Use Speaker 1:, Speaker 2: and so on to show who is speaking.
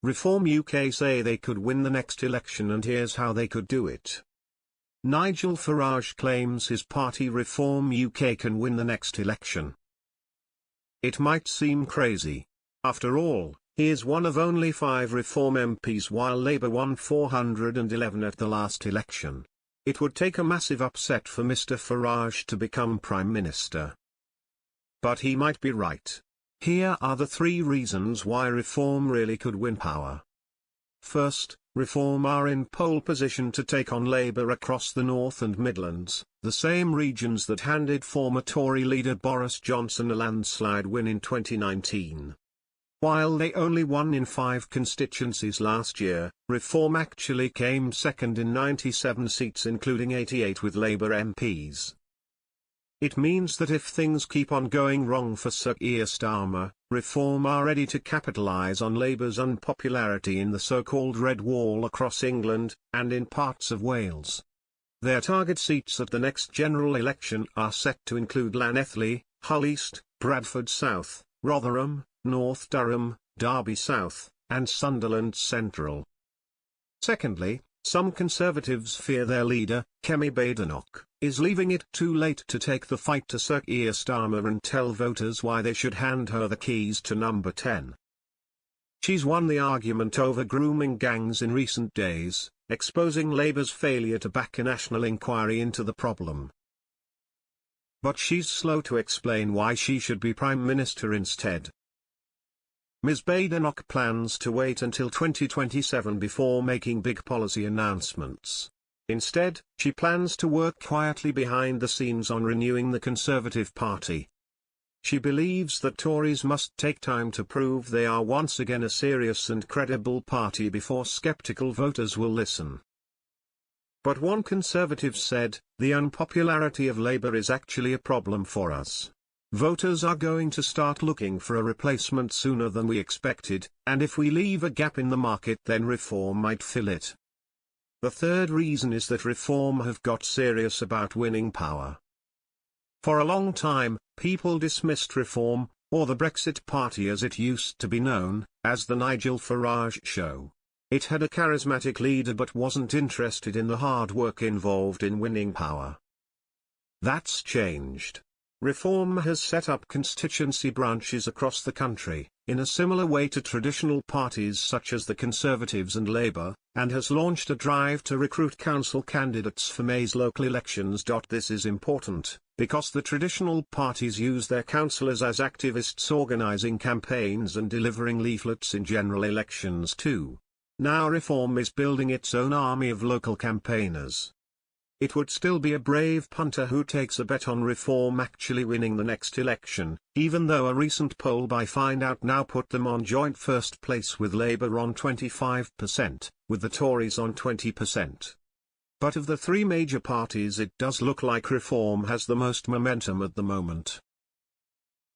Speaker 1: Reform UK say they could win the next election, and here's how they could do it. Nigel Farage claims his party Reform UK can win the next election. It might seem crazy. After all, he is one of only 5 Reform MPs while Labour won 411 at the last election. It would take a massive upset for Mr Farage to become Prime Minister. But he might be right. Here are the 3 reasons why Reform really could win power. First, Reform are in pole position to take on Labour across the North and Midlands, the same regions that handed former Tory leader Boris Johnson a landslide win in 2019. While they only won in 5 constituencies last year, Reform actually came second in 97 seats, including 88 with Labour MPs. It means that if things keep on going wrong for Sir Keir Starmer, Reform are ready to capitalise on Labour's unpopularity in the so-called Red Wall across England, and in parts of Wales. Their target seats at the next general election are set to include Llanelli, Hull East, Bradford South, Rotherham, North Durham, Derby South, and Sunderland Central. Secondly, some Conservatives fear their leader, Kemi Badenoch, is leaving it too late to take the fight to Sir Keir Starmer and tell voters why they should hand her the keys to number 10. She's won the argument over grooming gangs in recent days, exposing Labour's failure to back a national inquiry into the problem. But she's slow to explain why she should be Prime Minister instead. Ms Badenoch plans to wait until 2027 before making big policy announcements. Instead, she plans to work quietly behind the scenes on renewing the Conservative Party. She believes that Tories must take time to prove they are once again a serious and credible party before sceptical voters will listen. But one Conservative said, "The unpopularity of Labour is actually a problem for us. Voters are going to start looking for a replacement sooner than we expected, and if we leave a gap in the market then Reform might fill it." The third reason is that Reform have got serious about winning power. For a long time, people dismissed Reform, or the Brexit Party as it used to be known, as the Nigel Farage show. It had a charismatic leader but wasn't interested in the hard work involved in winning power. That's changed. Reform has set up constituency branches across the country, in a similar way to traditional parties such as the Conservatives and Labour, and has launched a drive to recruit council candidates for May's local elections. This is important, because the traditional parties use their councillors as activists organising campaigns and delivering leaflets in general elections too. Now Reform is building its own army of local campaigners. It would still be a brave punter who takes a bet on Reform actually winning the next election, even though a recent poll by Find Out Now put them on joint first place with Labour on 25%, with the Tories on 20%. But of the 3 major parties it does look like Reform has the most momentum at the moment.